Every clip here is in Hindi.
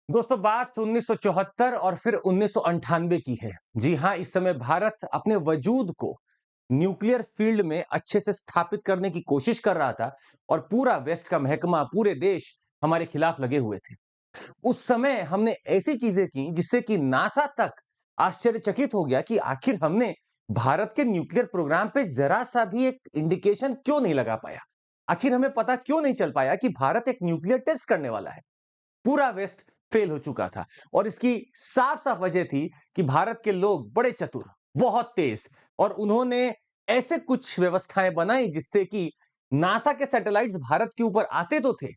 दोस्तों, बात 1974 और फिर 1998 की है। जी हाँ, इस समय भारत अपने वजूद को न्यूक्लियर फील्ड में अच्छे से स्थापित करने की कोशिश कर रहा था और पूरा वेस्ट का महकमा, पूरे देश हमारे खिलाफ लगे हुए थे। उस समय हमने ऐसी चीजें की जिससे कि नासा तक आश्चर्यचकित हो गया कि आखिर हमने भारत के न्यूक्लियर प्रोग्राम पे जरा सा भी एक इंडिकेशन क्यों नहीं लगा पाया। आखिर हमें पता क्यों नहीं चल पाया कि भारत एक न्यूक्लियर टेस्ट करने वाला है। पूरा वेस्ट फेल हो चुका था और इसकी साफ-साफ वजह थी कि भारत के लोग बड़े चतुर, बहुत तेज और उन्होंने ऐसे कुछ व्यवस्थाएं बनाई जिससे कि नासा के सैटेलाइट्स भारत के ऊपर आते तो थे,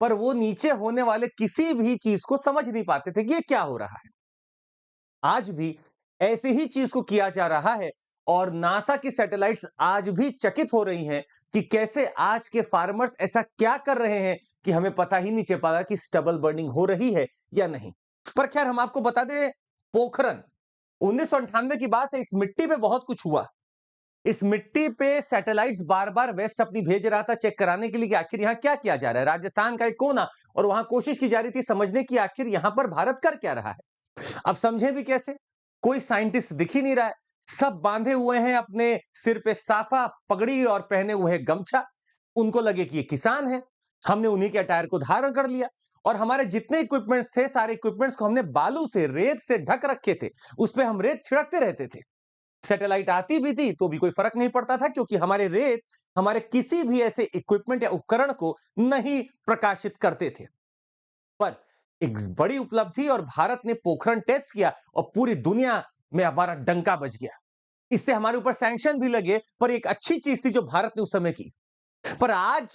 पर वो नीचे होने वाले किसी भी चीज को समझ नहीं पाते थे कि ये क्या हो रहा है। आज भी ऐसे ही चीज को किया जा रहा है और नासा की सैटेलाइट्स आज भी चकित हो रही हैं कि कैसे आज के फार्मर्स ऐसा क्या कर रहे हैं कि हमें पता ही नहीं चल पा रहा कि स्टबल बर्निंग हो रही है या नहीं। पर खैर, हम आपको बता दें, पोखरन 1998 की बात है। इस मिट्टी पे बहुत कुछ हुआ। इस मिट्टी पे सैटेलाइट्स बार-बार वेस्ट अपनी भेज रहा था चेक कराने के लिए कि आखिर यहाँ क्या किया जा रहा है। राजस्थान का एक कोना और वहां कोशिश की जा रही थी समझने की आखिर यहां पर भारत कर क्या रहा है। अब समझे भी कैसे? कोई साइंटिस्ट दिख ही नहीं रहा है। सब बांधे हुए हैं अपने सिर पे साफा, पगड़ी और पहने हुए हैं गमछा। उनको लगे कि ये किसान है। हमने उन्हीं के अटायर को धारण कर लिया और हमारे जितने इक्विपमेंट्स थे, सारे इक्विपमेंट्स को हमने बालू से, रेत से ढक रखे थे। उस पे हम रेत छिड़कते रहते थे। सैटेलाइट आती भी थी तो भी कोई फर्क नहीं पड़ता था क्योंकि हमारे रेत हमारे किसी भी ऐसे इक्विपमेंट या उपकरण को नहीं प्रकाशित करते थे। पर एक बड़ी उपलब्धि और भारत ने पोखरण टेस्ट किया और पूरी दुनिया में हमारा डंका बज गया। इससे हमारे ऊपर सैंक्शन भी लगे, पर एक अच्छी चीज थी जो भारत ने उस समय की। पर आज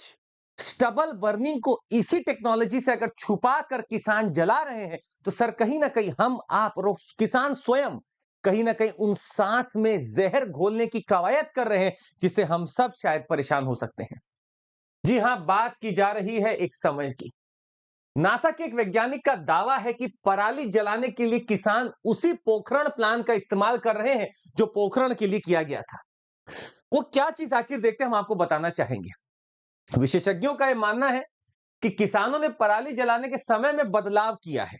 स्टबल बर्निंग को इसी टेक्नोलॉजी से अगर छुपा कर किसान जला रहे हैं, तो सर कहीं ना कहीं हम, आप और किसान स्वयं कहीं ना कहीं उन सांस में जहर घोलने की कवायद कर रहे हैं, जिससे हम सब शायद परेशान हो सकते हैं। जी हां, बात की जा रही है एक समय की। नासा के एक वैज्ञानिक का दावा है कि पराली जलाने के लिए किसान उसी पोखरण प्लान का इस्तेमाल कर रहे हैं जो पोखरण के लिए किया गया था। वो क्या चीज आखिर देखते हैं, हम आपको बताना चाहेंगे। विशेषज्ञों का यह मानना है कि किसानों ने पराली जलाने के समय में बदलाव किया है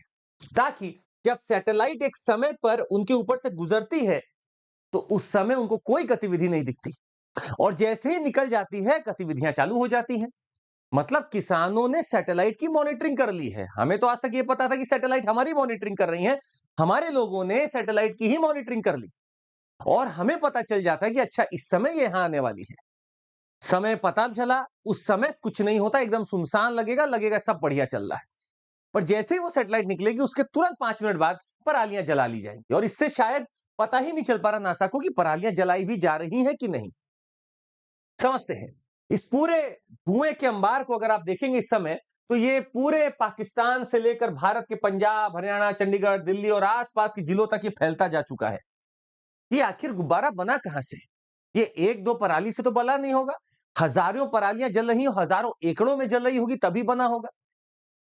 ताकि जब सैटेलाइट एक समय पर उनके ऊपर से गुजरती है तो उस समय उनको कोई गतिविधि नहीं दिखती और जैसे ही निकल जाती है गतिविधियां चालू हो जाती हैं। मतलब किसानों ने सैटेलाइट की मॉनिटरिंग कर ली है। हमें तो आज तक ये पता था कि सैटेलाइट हमारी मॉनिटरिंग कर रही है। हमारे लोगों ने सैटेलाइट की ही मॉनिटरिंग कर ली और हमें पता चल जाता है कि अच्छा इस समय ये यहां आने वाली है। समय पता चला, उस समय कुछ नहीं होता, एकदम सुनसान लगेगा, लगेगा सब बढ़िया चल रहा है। पर जैसे ही वो सैटेलाइट निकलेगी उसके तुरंत 5 मिनट बाद परालियां जला ली जाएंगी और इससे शायद पता ही नहीं चल पा रहा नासा को कि परालियां जलाई भी जा रही हैं कि नहीं। समझते हैं, इस पूरे धुएं के अंबार को अगर आप देखेंगे इस समय, तो ये पूरे पाकिस्तान से लेकर भारत के पंजाब, हरियाणा, चंडीगढ़, दिल्ली और आसपास के जिलों तक ये फैलता जा चुका है। ये आखिर गुब्बारा बना कहां से? ये एक दो पराली से तो बना नहीं होगा। हजारों परालियां जल रही हो, हजारों एकड़ों में जल रही होगी तभी बना होगा।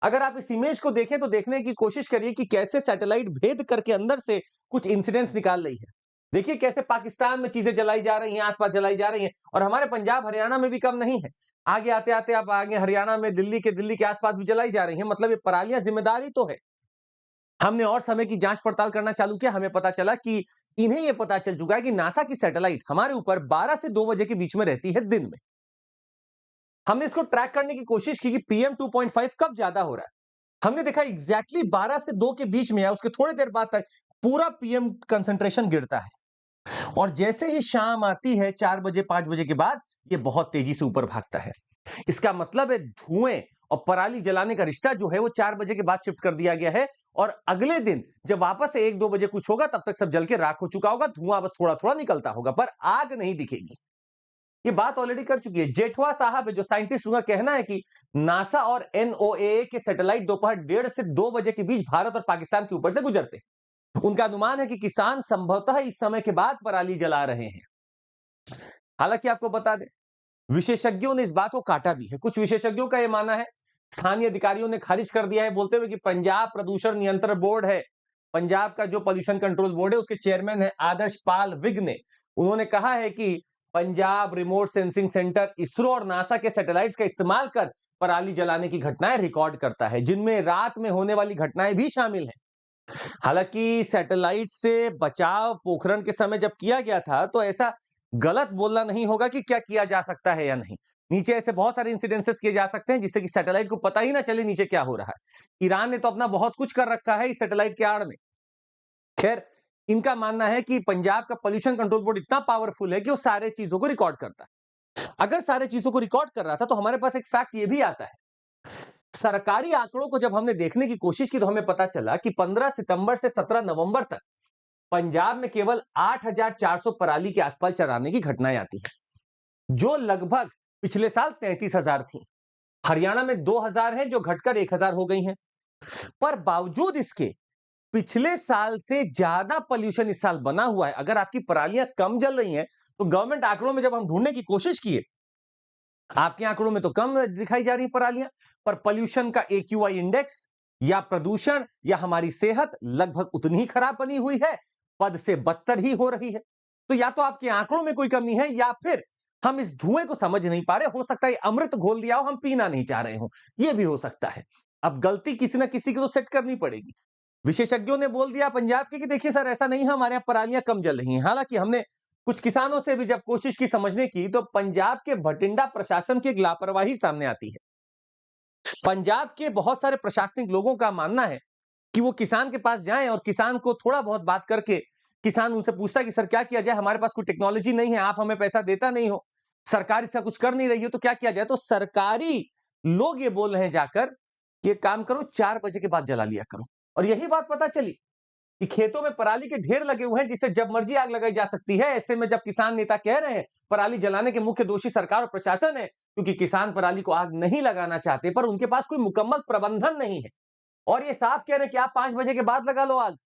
अगर आप इस इमेज को देखें तो देखने की कोशिश करिए कि कैसे सैटेलाइट भेद करके अंदर से कुछ इंसिडेंट्स निकाल रही है। देखिए कैसे पाकिस्तान में चीजें जलाई जा रही हैं, आसपास जलाई जा रही हैं और हमारे पंजाब हरियाणा में भी कम नहीं है। आगे आते आते आप आगे हरियाणा में दिल्ली के आसपास भी जलाई जा रही हैं। मतलब ये परालियां जिम्मेदारी तो है। हमने और समय की जांच पड़ताल करना चालू किया, हमें पता चला कि इन्हें यह पता चल चुका है कि नासा की सैटेलाइट हमारे ऊपर 12 से 2 बजे के बीच में रहती है दिन में। हमने इसको ट्रैक करने की कोशिश की कि पीएम 2.5 कब ज्यादा हो रहा है। हमने देखा एग्जैक्टली 12 से 2 के बीच में या उसके थोड़ी देर बाद तक पूरा पीएम कंसंट्रेशन गिरता है और जैसे ही शाम आती है 4 बजे 5 बजे के बाद ये बहुत तेजी से ऊपर भागता है। इसका मतलब है धुएं और पराली जलाने का रिश्ता जो है वो 4 बजे के बाद शिफ्ट कर दिया गया है और अगले दिन जब वापस से 1-2 बजे कुछ होगा तब तक सब जल के राख हो चुका होगा, धुआं बस थोड़ा थोड़ा निकलता होगा पर आग नहीं दिखेगी। ये बात ऑलरेडी कर चुकी है। जेठवा साहब है जो साइंटिस्ट, उनका कहना है कि नासा और एनओएए के सैटेलाइट दोपहर 1:30 से 2 बजे के बीच भारत और पाकिस्तान के ऊपर से गुजरते हैं। उनका अनुमान है कि किसान संभवतः इस समय के बाद पराली जला रहे हैं। हालांकि आपको बता दें, विशेषज्ञों ने इस बात को काटा भी है। कुछ विशेषज्ञों का यह मानना है, स्थानीय अधिकारियों ने खारिज कर दिया है बोलते हुए कि पंजाब प्रदूषण नियंत्रण बोर्ड है, पंजाब का जो पॉल्यूशन कंट्रोल बोर्ड है उसके चेयरमैन है आदर्श पाल विग ने, उन्होंने कहा है कि Punjab remote sensing centre, ISRO और नासा के सैटेलाइट्स का इस्तेमाल कर पराली जलाने की घटनाएं रिकॉर्ड करता है, जिनमें रात में होने वाली घटनाएं भी शामिल हैं। हालांकि सैटेलाइट से बचाव पोखरण के समय जब किया गया था, तो ऐसा गलत बोलना नहीं होगा कि क्या किया जा सकता है या नहीं। नीचे ऐसे बहुत सारे इंसिडेंसेस किए जा सकते हैं जिससे कि सैटेलाइट को पता ही ना चले नीचे क्या हो रहा है। ईरान ने तो अपना बहुत कुछ कर रखा है इस सैटेलाइट के आड़ में। खैर, इनका मानना है कि पंजाब का पोल्यूशन कंट्रोल बोर्ड इतना पावरफुल है कि वो सारे चीजों को रिकॉर्ड करता है। अगर सारे चीजों को रिकॉर्ड कर रहा था, तो हमारे पास एक फैक्ट ये भी आता है। सरकारी आंकड़ों को जब हमने देखने की कोशिश की, तो हमें पता चला कि 15 सितंबर से 17 नवंबर तक पंजाब में केवल 8,400 पराली के आसपास चराने की घटनाएं आती हैं, जो लगभग पिछले साल 33,000 थी। हरियाणा में 2,000 है, जो घटकर 1,000 हो गई हैं। पर बावजूद इसके पिछले साल से ज्यादा पोल्यूशन इस साल बना हुआ है। अगर आपकी परालियां कम जल रही हैं, तो गवर्नमेंट आंकड़ों में जब हम ढूंढने की कोशिश किए, आपके आंकड़ों में तो कम दिखाई जा रही परालियां, पर पोल्यूशन का एक्यूआई इंडेक्स या प्रदूषण या हमारी सेहत लगभग उतनी ही खराब बनी हुई है, पद से बदतर ही हो रही है। तो या तो आपके आंकड़ों में कोई कमी है, या फिर हम इस धुएं को समझ नहीं पा रहे। हो सकता है अमृत घोल दिया हो, हम पीना नहीं चाह रहे हो, यह भी हो सकता है। अब गलती किसी ना किसी को तो सेट करनी पड़ेगी। विशेषज्ञों ने बोल दिया पंजाब के कि देखिए सर, ऐसा नहीं है, हमारे यहाँ परालियां कम जल रही हैं। हालांकि हमने कुछ किसानों से भी जब कोशिश की समझने की, तो पंजाब के भटिंडा प्रशासन की एक लापरवाही सामने आती है। पंजाब के बहुत सारे प्रशासनिक लोगों का मानना है कि वो किसान के पास जाएं और किसान को थोड़ा बहुत बात करके, किसान उनसे पूछता है कि सर क्या किया जाए, हमारे पास कोई टेक्नोलॉजी नहीं है, आप हमें पैसा देता नहीं हो, सरकार इसका कुछ कर नहीं रही हो, तो क्या किया जाए। तो सरकारी लोग ये बोल रहे हैं जाकर कि एक काम करो, 4 बजे के बाद जला लिया करो। और यही बात पता चली कि खेतों में पराली के ढेर लगे हुए हैं, जिससे जब मर्जी आग लगाई जा सकती है। ऐसे में जब किसान नेता कह रहे हैं पराली जलाने के मुख्य दोषी सरकार और प्रशासन है, क्योंकि किसान पराली को आग नहीं लगाना चाहते, पर उनके पास कोई मुकम्मल प्रबंधन नहीं है। और ये साफ कह रहे हैं कि आप 5 बजे के बाद लगा लो आग।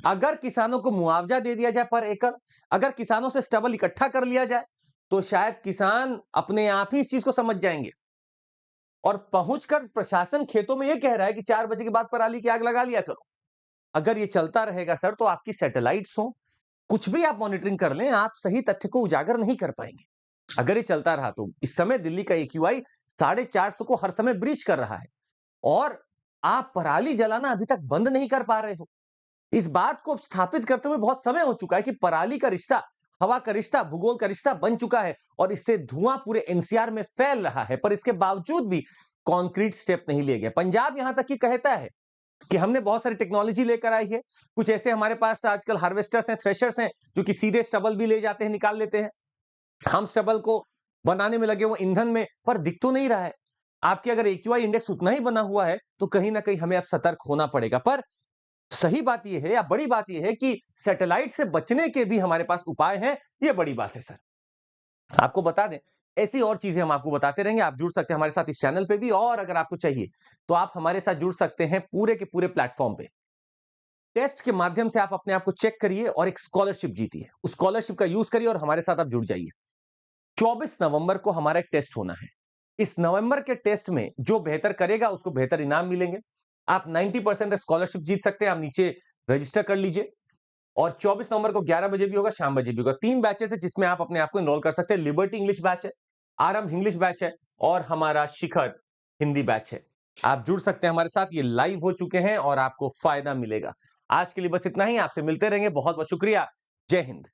अगर किसानों को मुआवजा दे दिया जाए पर एकड़, अगर किसानों से स्टबल इकट्ठा कर लिया जाए, तो शायद किसान अपने आप ही इस चीज को समझ जाएंगे और पहुंचकर प्रशासन खेतों में यह कह रहा है कि 4 बजे के बाद पराली की आग लगा लिया करो। अगर ये चलता रहेगा सर, तो आपकी सैटेलाइट्स हो, कुछ भी आप मॉनिटरिंग कर लें, आप सही तथ्य को उजागर नहीं कर पाएंगे। अगर ये चलता रहा, तो इस समय दिल्ली का एक्यूआई 450 को हर समय ब्रीच कर रहा है, और आप पराली जलाना अभी तक बंद नहीं कर पा रहे हो। इस बात को स्थापित करते हुए बहुत समय हो चुका है कि पराली का रिश्ता, हवा का रिश्ता, भूगोल का रिश्ता बन चुका है, और इससे धुआं पूरे एनसीआर में फैल रहा है। पर इसके बावजूद भी कॉन्क्रीट स्टेप नहीं लिए गए। पंजाब यहां तक कि कहता है कि हमने बहुत सारी टेक्नोलॉजी लेकर आई है। कुछ ऐसे हमारे पास आजकल हार्वेस्टर्स हैं, थ्रेशर्स हैं, जो कि सीधे स्टबल भी ले जाते हैं, निकाल लेते हैं। हम स्टबल को बनाने में लगे हुए ईंधन में, पर दिख तो नहीं रहा है। आपके अगर एक्यूआई इंडेक्स उतना ही बना हुआ है, तो कहीं ना कहीं हमें अब सतर्क होना पड़ेगा। पर सही बात यह है, या बड़ी बात यह है, कि सैटेलाइट से बचने के भी हमारे पास उपाय हैं। यह बड़ी बात है सर। आपको बता दें, ऐसी और चीजें हम आपको बताते रहेंगे। आप जुड़ सकते हैं हमारे साथ इस चैनल पे भी, और अगर आपको चाहिए तो आप हमारे साथ जुड़ सकते हैं पूरे के पूरे प्लेटफॉर्म पे। टेस्ट के माध्यम से आप अपने आप को चेक करिए और एक स्कॉलरशिप जीतिए। उस स्कॉलरशिप का यूज करिए और हमारे साथ आप जुड़ जाइए। 24 नवंबर को हमारा एक टेस्ट होना है। इस नवंबर के टेस्ट में जो बेहतर करेगा, उसको बेहतर इनाम मिलेंगे। आप 90% स्कॉलरशिप जीत सकते हैं। आप नीचे रजिस्टर कर लीजिए। और 24 नवंबर को 11 बजे भी होगा, शाम बजे भी होगा। 3 बैचेस है जिसमें आप अपने आप को एनरोल कर सकते हैं। लिबर्टी इंग्लिश बैच है, आरंभ इंग्लिश बैच है, और हमारा शिखर हिंदी बैच है। आप जुड़ सकते हैं हमारे साथ। ये लाइव हो चुके हैं और आपको फायदा मिलेगा। आज के लिए बस इतना ही। आपसे मिलते रहेंगे। बहुत बहुत शुक्रिया। जय हिंद।